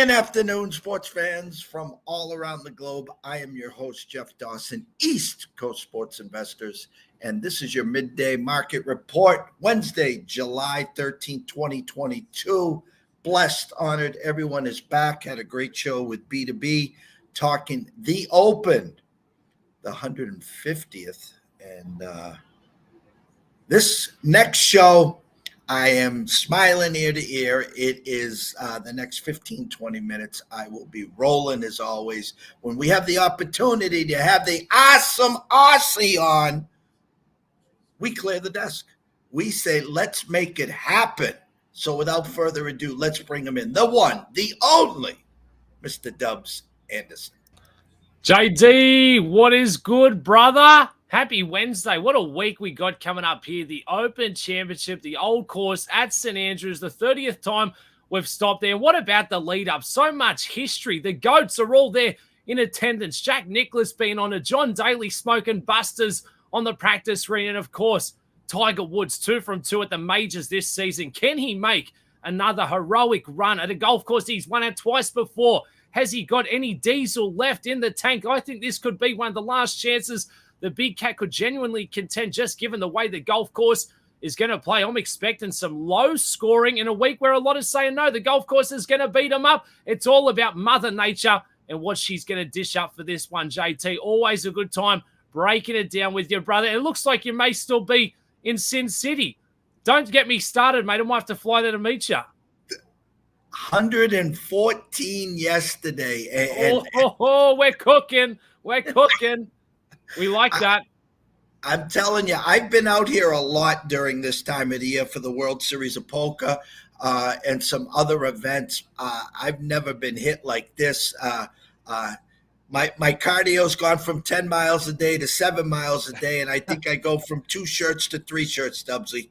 and afternoon, sports fans from all around the globe. I am your host, Jeff Dawson, East Coast Sports Investors, and this is your Midday Market Report, Wednesday, July 13, 2022. Blessed, honored, everyone is back. Had a great show with B2B, talking the Open, the 150th. And this next show, I am smiling ear to ear. It is the next 15, 20 minutes. I will be rolling as always. When we have the opportunity to have the awesome Aussie on, we clear the desk. We say, let's make it happen. So without further ado, let's bring him in. The one, the only, Mr. Dubs Anderson. JD, what is good, brother? Happy Wednesday. What a week we got coming up here. The Open Championship, the old course at St. Andrews, the 30th time we've stopped there. What about the lead up? So much history. The GOATs are all there in attendance. Jack Nicklaus being on it. John Daly smoking busters on the practice ring. And of course, Tiger Woods 2 from 2 at the majors this season. Can he make another heroic run at a golf course he's won at twice before? Has he got any diesel left in the tank? I think this could be one of the last chances the big cat could genuinely contend, just given the way the golf course is going to play. I'm expecting some low scoring in a week where a lot is saying, no, the golf course is going to beat them up. It's all about Mother Nature and what she's going to dish up for this one, JT. Always a good time breaking it down with your brother. It looks like you may still be in Sin City. Don't get me started, mate. I might have to fly there to meet you. 114 yesterday. We're cooking. We're cooking. We like that. I'm telling you, I've been out here a lot during this time of the year for the World Series of Poker and some other events. I've never been hit like this. My cardio's gone from 10 miles a day to 7 miles a day, and I think I go from 2 shirts to 3 shirts, Dubsy.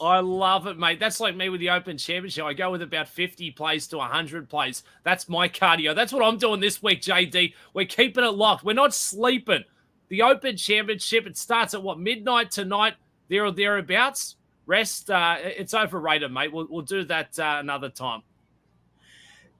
I love it, mate. That's like me with the Open Championship. I go with about 50 plays to 100 plays. That's my cardio. That's what I'm doing this week, JD. We're keeping it locked. We're not sleeping. The Open Championship, it starts at, midnight tonight, there or thereabouts. Rest, it's overrated, mate. We'll do that another time.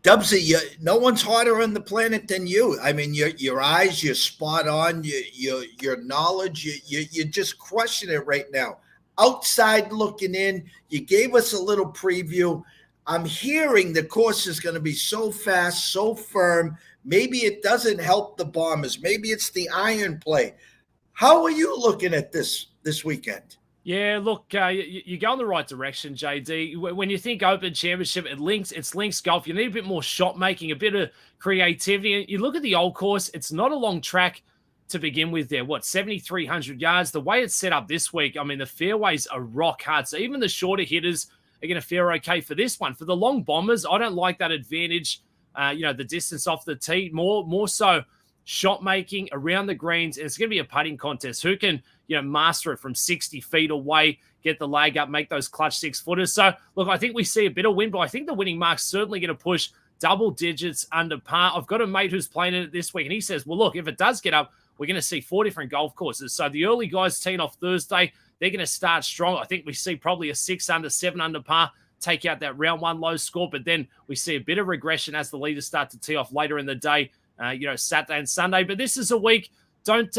Dubsy, no one's harder on the planet than you. I mean, your eyes, you're spot on. Your knowledge, you're just crushing it right now. Outside looking in, you gave us a little preview. I'm hearing the course is going to be so fast, so firm. Maybe it doesn't help the Bombers. Maybe it's the iron play. How are you looking at this weekend? Yeah, look, you go in the right direction, JD. When you think Open Championship, it's links golf. You need a bit more shot making, a bit of creativity. You look at the old course, it's not a long track to begin with there. 7,300 yards? The way it's set up this week, I mean, the fairways are rock hard. So even the shorter hitters are going to fare okay for this one. For the long bombers, I don't like that advantage. The distance off the tee, more so shot making around the greens. And it's going to be a putting contest. Who can, master it from 60 feet away, get the leg up, make those clutch 6-footers. So, look, I think we see a bit of win, but I think the winning mark's certainly going to push double digits under par. I've got a mate who's playing it this week, and he says, well, look, if it does get up, we're going to see 4 different golf courses. So the early guys teeing off Thursday, they're going to start strong. I think we see probably a 6 under, 7 under par, take out that round 1 low score, but then we see a bit of regression as the leaders start to tee off later in the day, Saturday and Sunday. But this is a week, don't,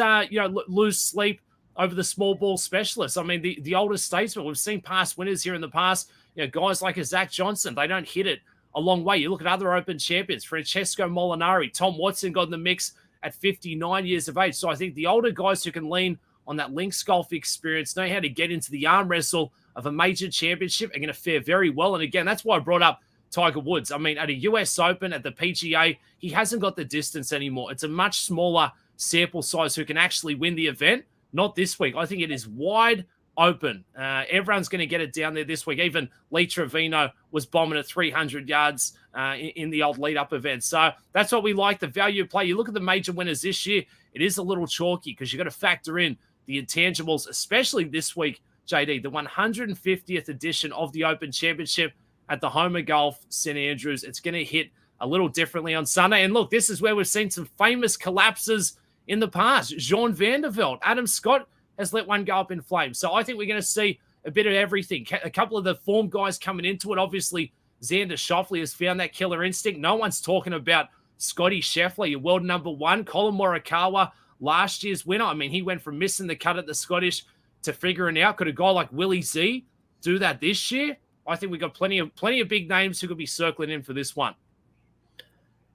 lose sleep over the small ball specialists. I mean, the older statesmen, we've seen past winners here in the past, guys like a Zach Johnson, they don't hit it a long way. You look at other Open champions, Francesco Molinari, Tom Watson got in the mix at 59 years of age. So I think the older guys who can lean on that links golf experience, know how to get into the arm wrestle of a major championship, are going to fare very well. And again, that's why I brought up Tiger Woods. I mean, at a US Open, at the PGA, he hasn't got the distance anymore. It's a much smaller sample size who can actually win the event. Not this week. I think it is wide open. Everyone's going to get it down there this week. Even Lee Trevino was bombing at 300 yards in the old lead-up event. So that's what we like, the value play. You look at the major winners this year, it is a little chalky because you've got to factor in the intangibles, especially this week, JD, the 150th edition of the Open Championship at the home of golf, St. Andrews. It's going to hit a little differently on Sunday. And look, this is where we've seen some famous collapses in the past. Jean Van der Velde, Adam Scott has let one go up in flames. So I think we're going to see a bit of everything. A couple of the form guys coming into it. Obviously, Xander Schauffele has found that killer instinct. No one's talking about Scotty Scheffler, your world number one. Colin Morikawa, last year's winner. I mean, he went from missing the cut at the Scottish to figuring out. Could a guy like Willie Z do that this year? I think we've got plenty of big names who could be circling in for this one.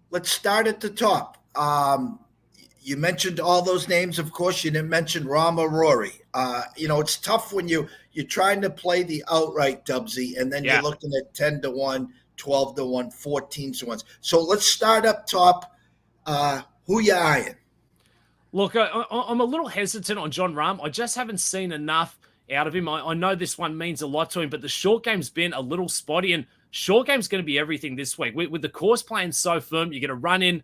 Let's start at the top. You mentioned all those names. Of course, you didn't mention Rahm or Rory. It's tough when you're trying to play the outright, Dubsy, and then you're looking at 10-1, 12-1, 14-1. So let's start up top. Who you eyeing? Look, I'm a little hesitant on Jon Rahm. I just haven't seen enough out of him. I know this one means a lot to him, but the short game's been a little spotty, and short game's going to be everything this week. With the course playing so firm, you're going to run in,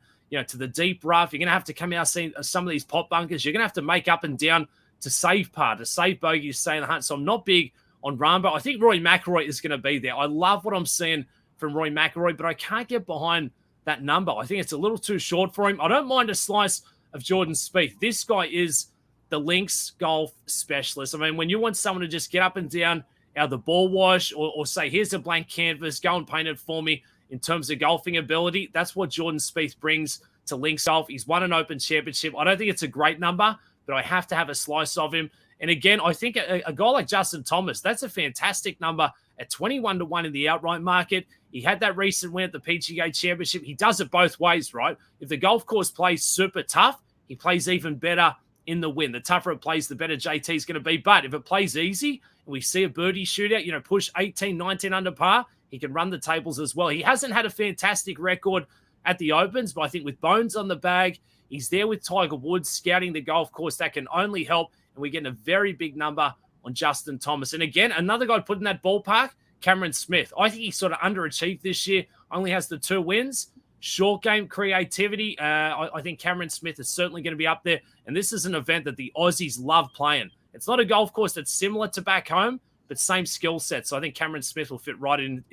to the deep rough. You're going to have to come out seeing some of these pot bunkers. You're going to have to make up and down to save par, to save bogey, to stay in the hunt. So I'm not big on Rahm, but I think Rory McIlroy is going to be there. I love what I'm seeing from Rory McIlroy, but I can't get behind that number. I think it's a little too short for him. I don't mind a slice of Jordan Spieth. This guy is the links golf specialist. I mean, when you want someone to just get up and down out of the ball wash or say, here's a blank canvas, go and paint it for me in terms of golfing ability, that's what Jordan Spieth brings to links golf. He's won an Open Championship. I don't think it's a great number, but I have to have a slice of him. And again, I think a guy like Justin Thomas, that's a fantastic number at 21-1 in the outright market. He had that recent win at the PGA Championship. He does it both ways, right? If the golf course plays super tough, he plays even better in the win. The tougher it plays, the better JT is going to be. But if it plays easy and we see a birdie shootout, push 18, 19 under par, he can run the tables as well. He hasn't had a fantastic record at the Opens, but I think with bones on the bag, he's there with Tiger Woods scouting the golf course. That can only help, and we're getting a very big number on Justin Thomas. And again, another guy put in that ballpark, Cameron Smith. I think he sort of underachieved this year, only has the 2 wins. Short game creativity, I think Cameron Smith is certainly going to be up there. And this is an event that the Aussies love playing. It's not a golf course that's similar to back home, but same skill set. So I think Cameron Smith will fit right in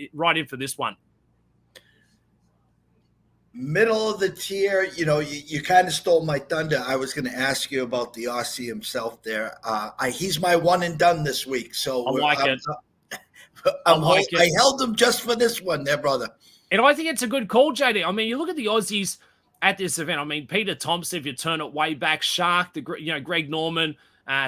for this one. Middle of the tier, you kind of stole my thunder. I was going to ask you about the Aussie himself there. He's my one and done this week. So I held him just for this one there, brother. And I think it's a good call, JD. I mean, you look at the Aussies at this event. I mean, Peter Thompson, if you turn it way back, Shark, Greg Norman,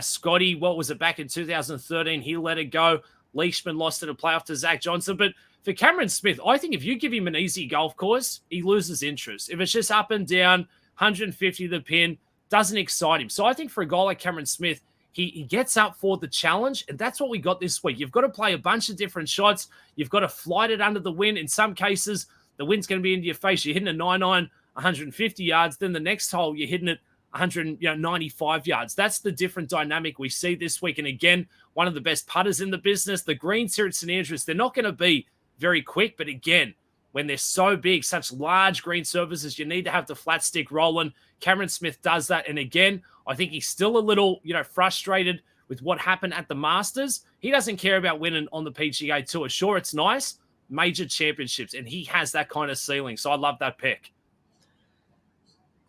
Scotty, what was it, back in 2013? He let it go. Leishman lost in a playoff to Zach Johnson. But for Cameron Smith, I think if you give him an easy golf course, he loses interest. If it's just up and down, 150 the pin, doesn't excite him. So I think for a guy like Cameron Smith, he gets up for the challenge, and that's what we got this week. You've got to play a bunch of different shots. You've got to flight it under the wind. In some cases, the wind's going to be into your face. You're hitting a 9-9, 150 yards. Then the next hole, you're hitting it 195 yards. That's the different dynamic we see this week. And again, one of the best putters in the business. The greens here at St. Andrews, they're not going to be very quick, but again, when they're so big, such large green surfaces, you need to have the flat stick rolling. Cameron Smith does that. And again, I think he's still a little, frustrated with what happened at the Masters. He doesn't care about winning on the PGA Tour. Sure, it's nice, major championships, and he has that kind of ceiling. So I love that pick.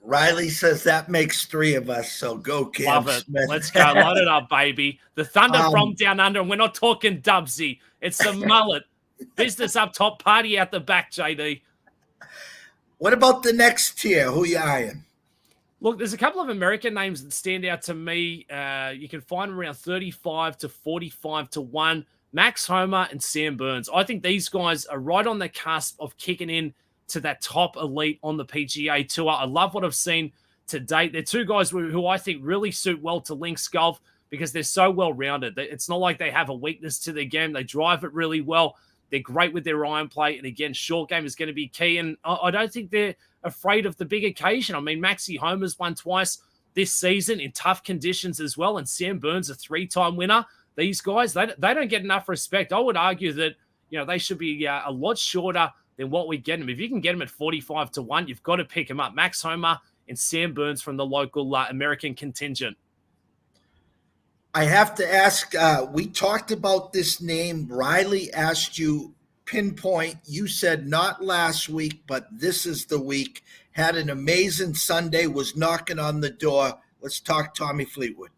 Riley says that makes 3 of us, so go, Cam Love it. Smith. Let's go. Load it up, baby. The Thunder from down under, and we're not talking Dubsy. It's the mullet. Business up top, party out the back, JD. What about the next tier? Who you eyeing? Look, there's a couple of American names that stand out to me. You can find around 35 to 45 to 1. Max Homa and Sam Burns. I think these guys are right on the cusp of kicking in to that top elite on the PGA Tour. I love what I've seen to date. They're 2 guys who I think really suit well to links golf because they're so well-rounded. It's not like they have a weakness to their game. They drive it really well. They're great with their iron play. And again, short game is going to be key. And I don't think they're afraid of the big occasion. I mean, Maxie Homer's won twice this season in tough conditions as well. And Sam Burns, a 3-time winner. These guys, they don't get enough respect. I would argue that, they should be a lot shorter than what we get them. If you can get them at 45 to 1, you've got to pick them up. Max Homer and Sam Burns from the local American contingent. I have to ask, we talked about this name. Riley asked you pinpoint. You said not last week, but this is the week. Had an amazing Sunday, was knocking on the door. Let's talk Tommy Fleetwood.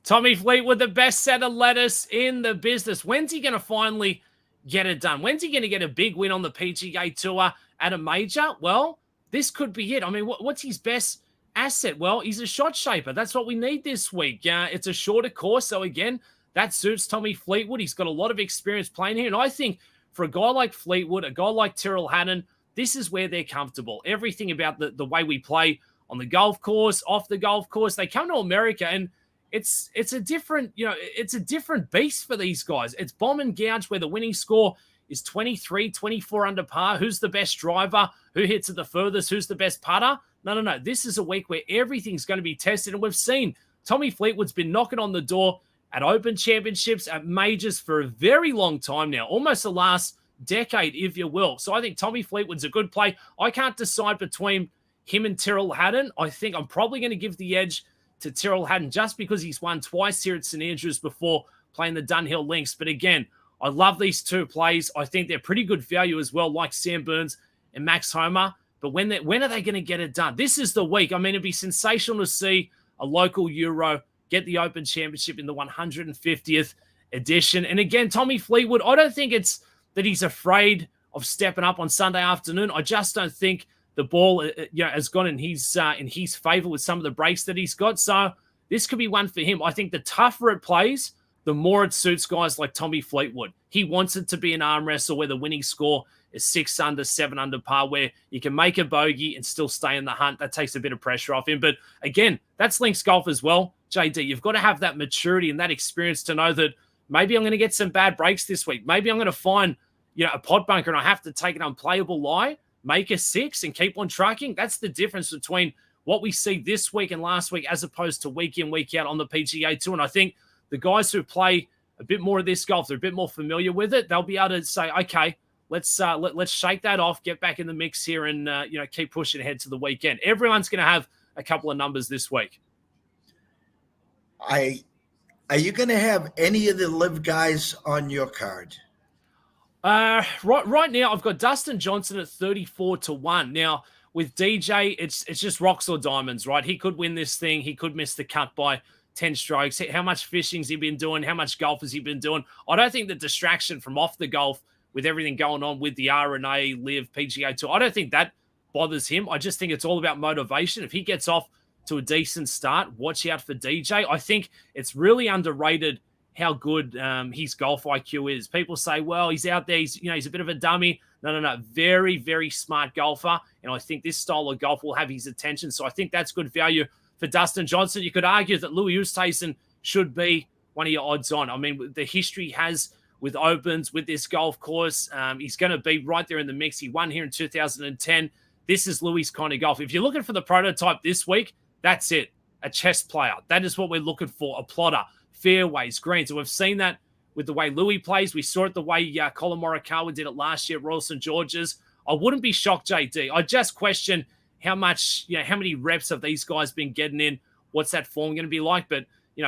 Tommy Fleetwood, the best set of lettuce in the business. When's he going to finally get it done? When's he going to get a big win on the PGA Tour at a major? Well, this could be it. I mean, what's his best asset? Well, he's a shot shaper. That's what we need this week. It's a shorter course. So again, that suits Tommy Fleetwood. He's got a lot of experience playing here. And I think for a guy like Fleetwood, a guy like Tyrrell Hatton, this is where they're comfortable. Everything about the way we play on the golf course, off the golf course, they come to America and it's a different, it's a different beast for these guys. It's bomb and gouge where the winning score is 23, 24 under par. Who's the best driver? Who hits it the furthest? Who's the best putter? No. This is a week where everything's going to be tested. And we've seen Tommy Fleetwood's been knocking on the door at Open Championships, at majors for a very long time now, almost the last decade, if you will. So I think Tommy Fleetwood's a good play. I can't decide between him and Tyrrell Hatton. I think I'm probably going to give the edge to Tyrrell Hatton just because he's won twice here at St Andrews before playing the Dunhill Links. But again, I love these two plays. I think they're pretty good value as well, like Sam Burns and Max Homa. But when are they going to get it done? This is the week. I mean, it'd be sensational to see a local Euro get the Open Championship in the 150th edition. And again, Tommy Fleetwood, I don't think it's that he's afraid of stepping up on Sunday afternoon. I just don't think the ball has gone in his favor with some of the breaks that he's got. So this could be one for him. I think the tougher it plays, the more it suits guys like Tommy Fleetwood. He wants it to be an arm wrestle where the winning score is 6 under, 7 under par, where you can make a bogey and still stay in the hunt. That takes a bit of pressure off him. But again, that's links golf as well, JD. You've got to have that maturity and that experience to know that maybe I'm going to get some bad breaks this week. Maybe I'm going to find a pod bunker and I have to take an unplayable lie, make a 6 and keep on trucking. That's the difference between what we see this week and last week as opposed to week in, week out on the PGA Tour. And I think the guys who play a bit more of this golf, they're a bit more familiar with it. They'll be able to say, okay, let's shake that off, get back in the mix here and, keep pushing ahead to the weekend. Everyone's going to have a couple of numbers this week. Are you going to have any of the live guys on your card? Right now, I've got Dustin Johnson at 34-1. Now, with DJ, it's just rocks or diamonds, right? He could win this thing. He could miss the cut by 10 strokes. How much fishing's he been doing? How much golf has he been doing? I don't think the distraction from off the golf with everything going on with the R&A, Live, PGA Tour, I don't think that bothers him. I just think it's all about motivation. If he gets off to a decent start, watch out for DJ. I think it's really underrated how good his golf IQ is. People say, well, he's out there, he's a bit of a dummy. No. Very, very smart golfer. And I think this style of golf will have his attention. So I think that's good value for Dustin Johnson. You could argue that Louis Oosthuizen should be one of your odds on. I mean, the history has with Opens, with this golf course, he's going to be right there in the mix. He won here in 2010. This is Louis' kind of golf. If you're looking for the prototype this week, that's it. A chess player. That is what we're looking for. A plotter. Fairways, greens. And we've seen that with the way Louis plays. We saw it the way Colin Morikawa did it last year at Royal St. George's. I wouldn't be shocked, JD. I just question how many reps have these guys been getting in? What's that form going to be like? But,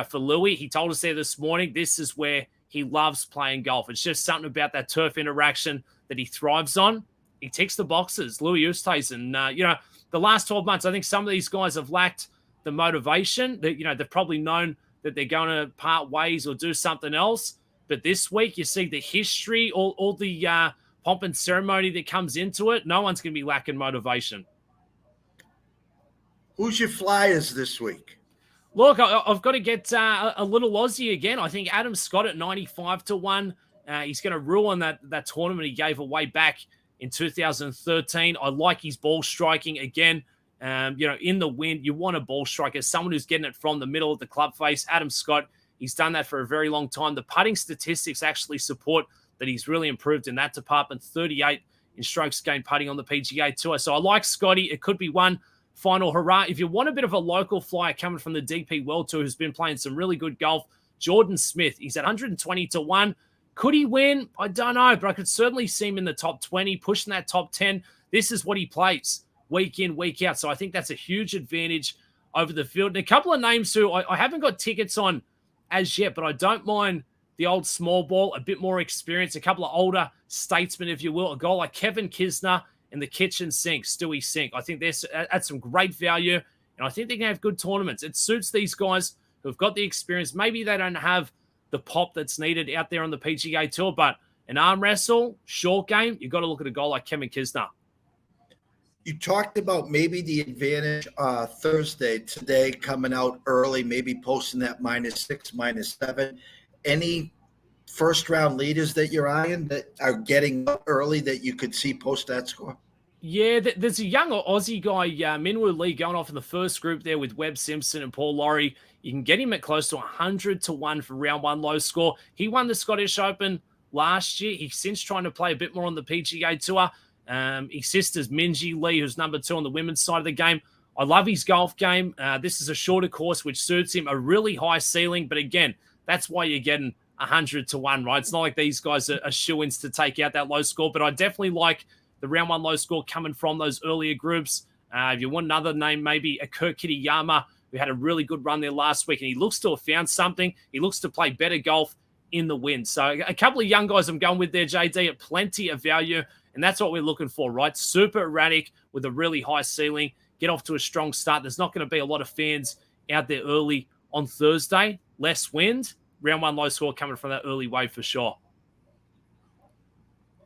for Louis, he told us there this morning, this is where he loves playing golf. It's just something about that turf interaction that he thrives on. He ticks the boxes. Louis Oosthuizen, the last 12 months, I think some of these guys have lacked the motivation. They've probably known that they're going to part ways or do something else. But this week, you see the history, all the pomp and ceremony that comes into it. No one's going to be lacking motivation. Who's your flyers this week? Look, I've got to get a little Aussie again. I think Adam Scott at 95-1. He's going to ruin that tournament he gave away back in 2013. I like his ball striking again. In the wind, you want a ball striker, someone who's getting it from the middle of the club face. Adam Scott, he's done that for a very long time. The putting statistics actually support that he's really improved in that department. 38 in strokes gained putting on the PGA Tour. So I like Scotty. It could be one final hurrah. If you want a bit of a local flyer coming from the DP World Tour who's been playing some really good golf, Jordan Smith, he's at 120-1. Could he win? I don't know, but I could certainly see him in the top 20, pushing that top 10. This is what he plays week in, week out. So I think that's a huge advantage over the field. And a couple of names who I haven't got tickets on as yet, but I don't mind the old small ball, a bit more experience, a couple of older statesmen, if you will, a guy like Kevin Kisner and the kitchen sink, Stewie Sink. I think that's some great value, and I think they can have good tournaments. It suits these guys who've got the experience. Maybe they don't have the pop that's needed out there on the PGA Tour, but An arm wrestle, short game, you've got to look at a guy like Kevin Kisner. You talked about maybe the advantage Thursday, today, coming out early, maybe posting that -6, -7. Any first round leaders that you're eyeing that are getting up early that you could see post that score? Yeah, there's a young Aussie guy, Minwoo Lee, going off in the first group there with Webb Simpson and Paul Laurie. You can get him at close to 100-1 for round one low score. He won the Scottish Open last year. He's since trying to play a bit more on the PGA Tour. His sister's Minji Lee, who's number 2 on the women's side of the game. I love his golf game. This is a shorter course, which suits him, a really high ceiling. But again, that's why you're getting 100-1, right? It's not like these guys are shoo-ins to take out that low score, but I definitely like the round one low score coming from those earlier groups. If you want another name, maybe a Kurt Kitayama, who had a really good run there last week, and he looks to have found something. He looks to play better golf in the win. So a couple of young guys I'm going with there, JD, at plenty of value, and that's what we're looking for, right? Super erratic with a really high ceiling. Get off to a strong start. There's not going to be a lot of fans out there early on Thursday. Less wind. Round one low score coming from that early wave for sure.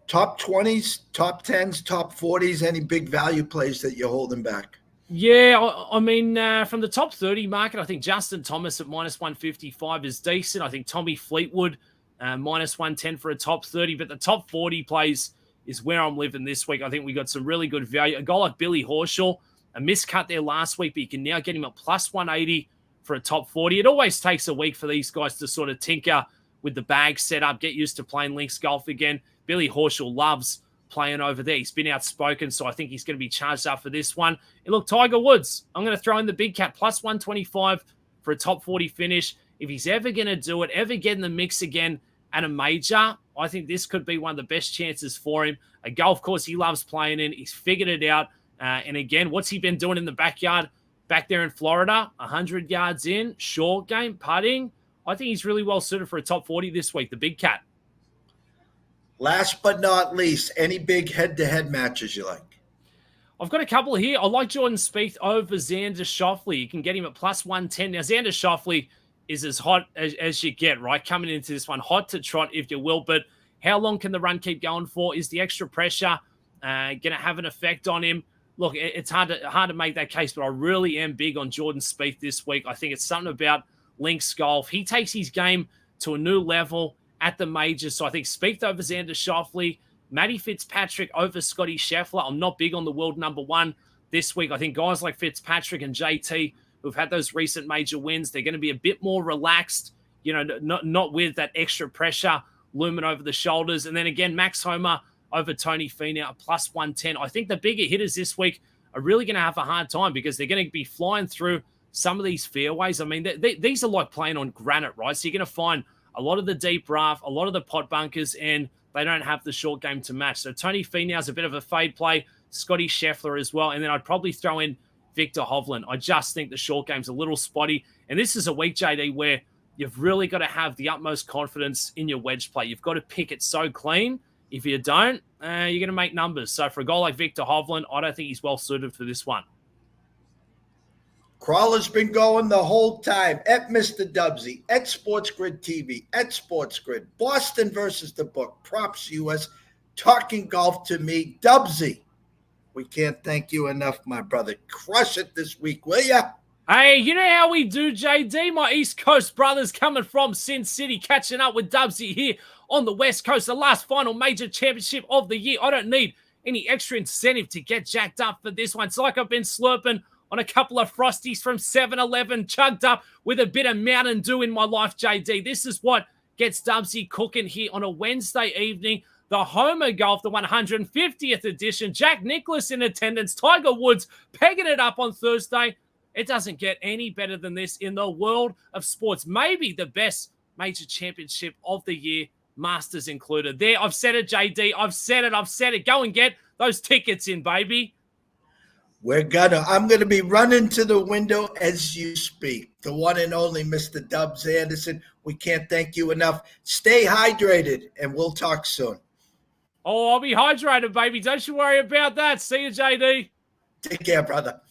Top 20s, top 10s, top 40s, any big value plays that you're holding back? Yeah, I mean, from the top 30 market, I think Justin Thomas at -155 is decent. I think Tommy Fleetwood, -110 for a top 30. But the top 40 plays is where I'm living this week. I think we got some really good value. A guy like Billy Horschel, a miscut there last week, but you can now get him at +180 for a top 40. It always takes a week for these guys to sort of tinker with the bag setup, get used to playing links golf again. Billy Horschel loves playing over there. He's been outspoken, so I think he's going to be charged up for this one. And look, Tiger Woods, I'm going to throw in the big cat, +125 for a top 40 finish. If he's ever going to do it, ever get in the mix again at a major, I think this could be one of the best chances for him. A golf course he loves playing in. He's figured it out. And again, what's he been doing in the backyard back there in Florida? 100 yards in, short game, putting. I think he's really well suited for a top 40 this week, the big cat. Last but not least, any big head-to-head matches you like? I've got a couple here. I like Jordan Spieth over Xander Schauffele. You can get him at +110. Now, Xander Schauffele is as hot as you get, right? Coming into this one, hot to trot, if you will. But how long can the run keep going for? Is the extra pressure going to have an effect on him? Look, it's hard to make that case, but I really am big on Jordan Spieth this week. I think it's something about links golf. He takes his game to a new level at the majors. So I think Spieth over Xander Schauffele, Matty Fitzpatrick over Scotty Scheffler. I'm not big on the world number one this week. I think guys like Fitzpatrick and JT, who've had those recent major wins, they're going to be a bit more relaxed, not with that extra pressure looming over the shoulders. And then again, Max Homa over Tony Finau at +110. I think the bigger hitters this week are really going to have a hard time because they're going to be flying through some of these fairways. I mean, these are like playing on granite, right? So you're going to find a lot of the deep rough, a lot of the pot bunkers, and they don't have the short game to match. So Tony Finau's a bit of a fade play, Scotty Scheffler as well, and then I'd probably throw in Victor Hovland. I just think the short game's a little spotty, and this is a week, JD, where you've really got to have the utmost confidence in your wedge play. You've got to pick it so clean. If you don't, you're going to make numbers. So for a guy like Victor Hovland, I don't think he's well suited for this one. Crawler's been going the whole time at Mr. Dubsy, at Sports Grid TV, at Sports Grid, Boston versus the book, Props US, talking golf to me. Dubsy, we can't thank you enough, my brother. Crush it this week, will ya? Hey, you know how we do, JD? My East Coast brothers coming from Sin City, catching up with Dubsy here on the West Coast, the last final major championship of the year. I don't need any extra incentive to get jacked up for this one. It's like I've been slurping on a couple of Frosties from 7-Eleven, chugged up with a bit of Mountain Dew in my life, JD. This is what gets Dubsy cooking here on a Wednesday evening. The Homer Golf, the 150th edition. Jack Nicklaus in attendance. Tiger Woods pegging it up on Thursday. It doesn't get any better than this in the world of sports. Maybe the best major championship of the year, Masters included. There, I've said it, JD. I've said it. Go and get those tickets in, baby. I'm going to be running to the window as you speak. The one and only Mr. Dubs Anderson. We can't thank you enough. Stay hydrated, and we'll talk soon. Oh, I'll be hydrated, baby. Don't you worry about that. See you, JD. Take care, brother.